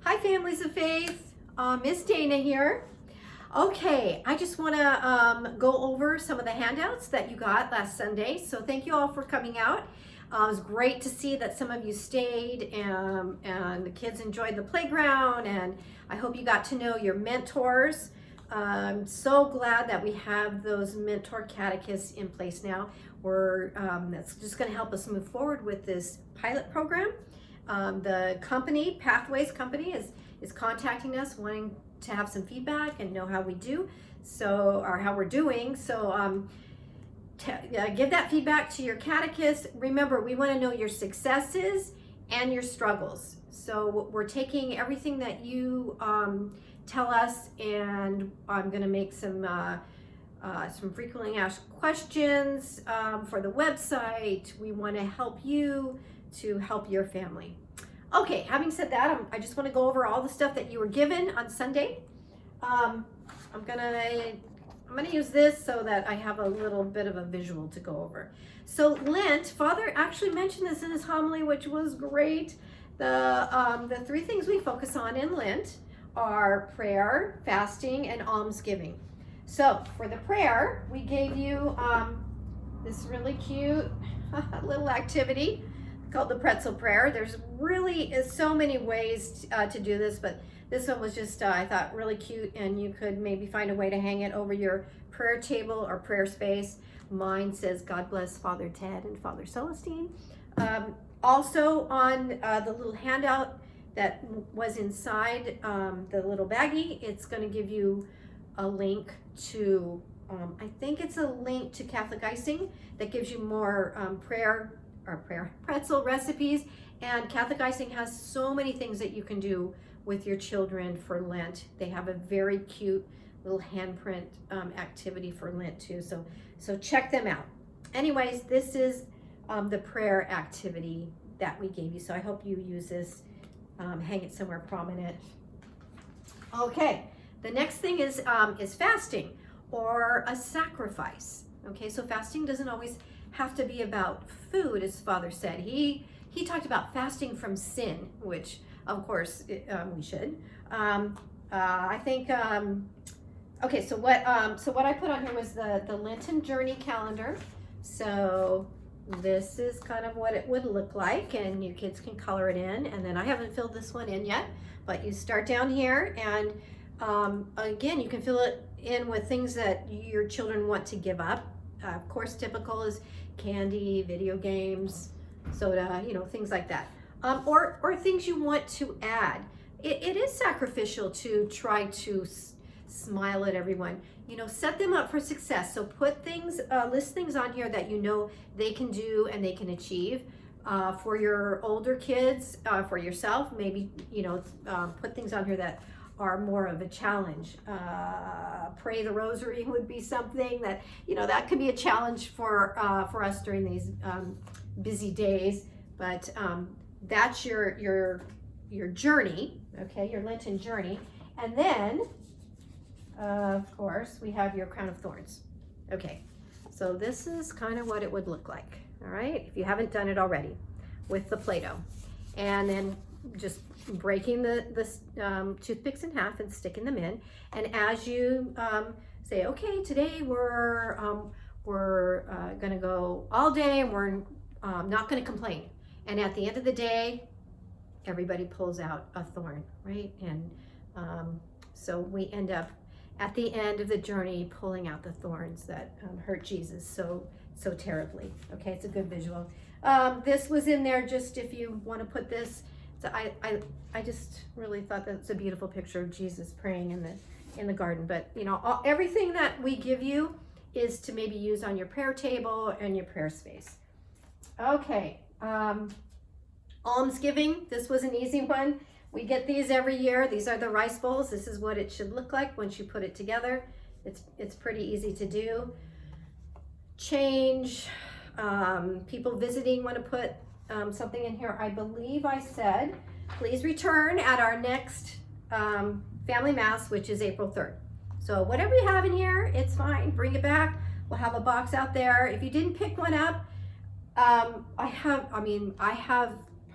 Hi, Families of Faith. Miss Dana here. Okay, I just want to go over some of the handouts that you got last Sunday. So thank you all for coming out. It was great to see that some of you stayed and the kids enjoyed the playground, and I hope you got to know your mentors. I'm so glad that we have those mentor catechists in place now. That's just going to help us move forward with this pilot program. The company, Pathways Company, is contacting us, wanting to have some feedback and know how we do, or how we're doing. So give that feedback to your catechist. Remember, we want to know your successes and your struggles. So we're taking everything that you tell us, and I'm going to make some frequently asked questions for the website. We want to help you to help your family. Okay, having said that, I just want to go over all the stuff that you were given on Sunday. I'm gonna use this so that I have a little bit of a visual to go over. So Lent, Father actually mentioned this in his homily, which was great. The three things we focus on in Lent are prayer, fasting, and almsgiving. So for the prayer, we gave you this really cute little activity called the pretzel prayer. There's really so many ways to do this, but this one was just, I thought, really cute, and you could maybe find a way to hang it over your prayer table or prayer space. Mine says, God bless Father Ted and Father Celestine. Also on the little handout that was inside the little baggie, it's going to give you a link to, I think it's a link to Catholic Icing that gives you more prayer pretzel recipes. And Catholic Icing has so many things that you can do with your children for Lent. They have a very cute little handprint activity for Lent too. So check them out. Anyways, this is the prayer activity that we gave you. So I hope you use this, hang it somewhere prominent. Okay, the next thing is fasting or a sacrifice. Okay, so fasting doesn't always have to be about food, as Father said. He talked about fasting from sin, which of course we should. I think okay. So what I put on here was the Lenten Journey calendar. So this is kind of what it would look like, and your kids can color it in. And then I haven't filled this one in yet, but you start down here, and again, you can fill it in with things that your children want to give up. Of course, typical is candy, video games, soda, things like that. Or things you want to add. It is sacrificial to try to smile at everyone. Set them up for success. So list things on here that they can do and they can achieve. For your older kids, for yourself, maybe, put things on here that are more of a challenge. Pray the rosary would be something that, that could be a challenge for us during these busy days. But that's your journey, okay, your Lenten journey. And then, of course, we have your crown of thorns. Okay, so this is kind of what it would look like, all right, if you haven't done it already, with the Play-Doh. And then just breaking the toothpicks in half and sticking them in. And as you say, okay, today we're gonna go all day, and we're not gonna complain. And at the end of the day, everybody pulls out a thorn, right? And so we end up at the end of the journey pulling out the thorns that hurt Jesus so terribly. Okay, it's a good visual. This was in there just if you want to put this. So I just really thought that's a beautiful picture of Jesus praying in the garden. But everything that we give you is to maybe use on your prayer table and your prayer space. Okay, almsgiving. This was an easy one. We get these every year. These are the rice bowls. This is what it should look like once you put it together. It's pretty easy to do. Change. People visiting want to put something in here. I believe I said, please return at our next family mass, which is April 3rd. So whatever you have in here, it's fine. Bring it back. We'll have a box out there. If you didn't pick one up, I have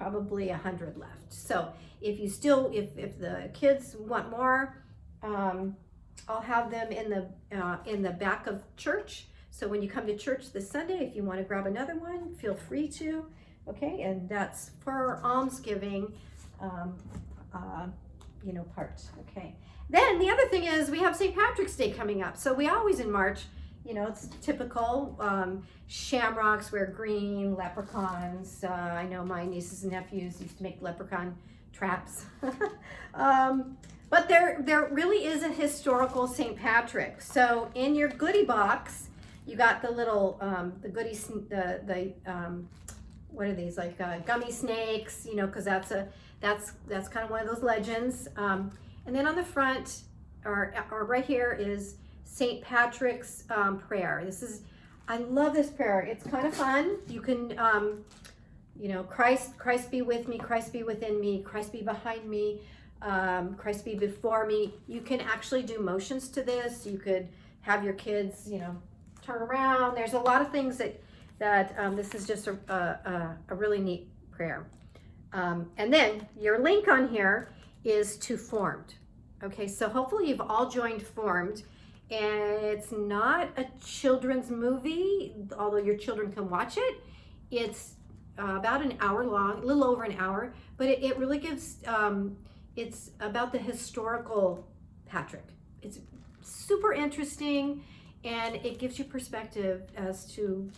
probably 100 left. So if you still, if the kids want more, I'll have them in the back of church. So when you come to church this Sunday, if you want to grab another one, feel free to. Okay, and that's for almsgiving, part. Okay. Then the other thing is we have St. Patrick's Day coming up. So we always in March, it's typical. Shamrocks wear green, leprechauns. I know my nieces and nephews used to make leprechaun traps. But there really is a historical St. Patrick. So in your goodie box, you got the little the goodies, what are these, like gummy snakes? Because that's kind of one of those legends. And then on the front, or right here, is St. Patrick's prayer. I love this prayer. It's kind of fun. You can, Christ be with me, Christ be within me, Christ be behind me, Christ be before me. You can actually do motions to this. You could have your kids, turn around. There's a lot of things that this is just a really neat prayer. And then your link on here is to Formed. Okay, so hopefully you've all joined Formed, and it's not a children's movie, although your children can watch it. It's about an hour long, a little over an hour, but it really gives, it's about the historical Patrick. It's super interesting, and it gives you perspective as to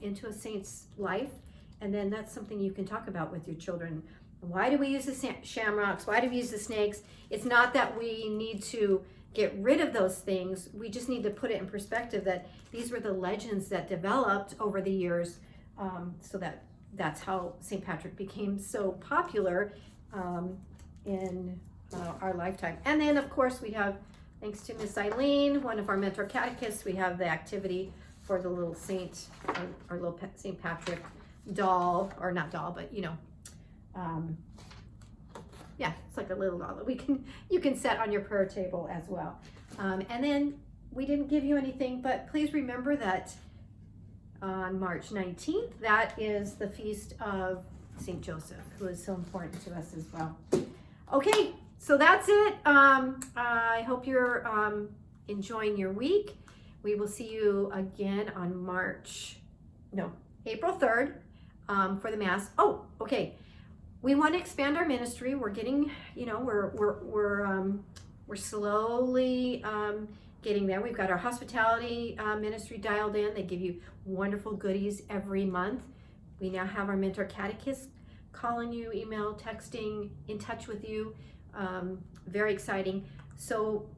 into a saint's life. And then that's something you can talk about with your children. Why do we use the shamrocks? Why do we use the snakes? It's not that we need to get rid of those things. We just need to put it in perspective that these were the legends that developed over the years, so that's how St. Patrick became so popular in our lifetime. And then, of course, we have, thanks to Miss Eileen, one of our mentor catechists, we have the activity for the little saint, our little St. Patrick doll, or not doll, but yeah, it's like a little doll that you can set on your prayer table as well. And then we didn't give you anything, but please remember that on March 19th, that is the feast of St. Joseph, who is so important to us as well. Okay, so that's it. I hope you're enjoying your week. We will see you again on April 3rd for the Mass. Oh, okay. We want to expand our ministry. We're getting, we're slowly getting there. We've got our hospitality ministry dialed in. They give you wonderful goodies every month. We now have our mentor catechist calling you, email, texting, in touch with you. Very exciting. So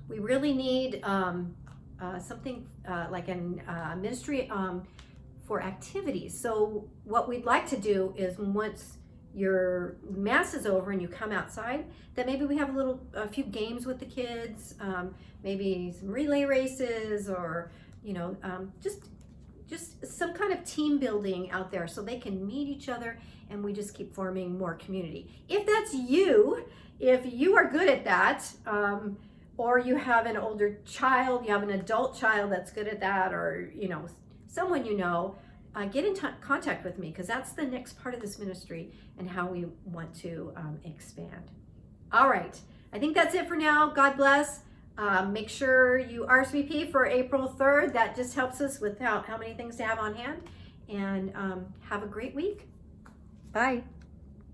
we really need something like a ministry for activities. So what we'd like to do is, once your Mass is over and you come outside, that maybe we have a few games with the kids, maybe some relay races, or just some kind of team building out there, so they can meet each other and we just keep forming more community. If that's you, if you are good at that, or you have an older child, you have an adult child that's good at that, or someone get in contact with me, because that's the next part of this ministry and how we want to expand. All right, I think that's it for now. God bless. Make sure you RSVP for April 3rd. That just helps us with how many things to have on hand. And have a great week. Bye.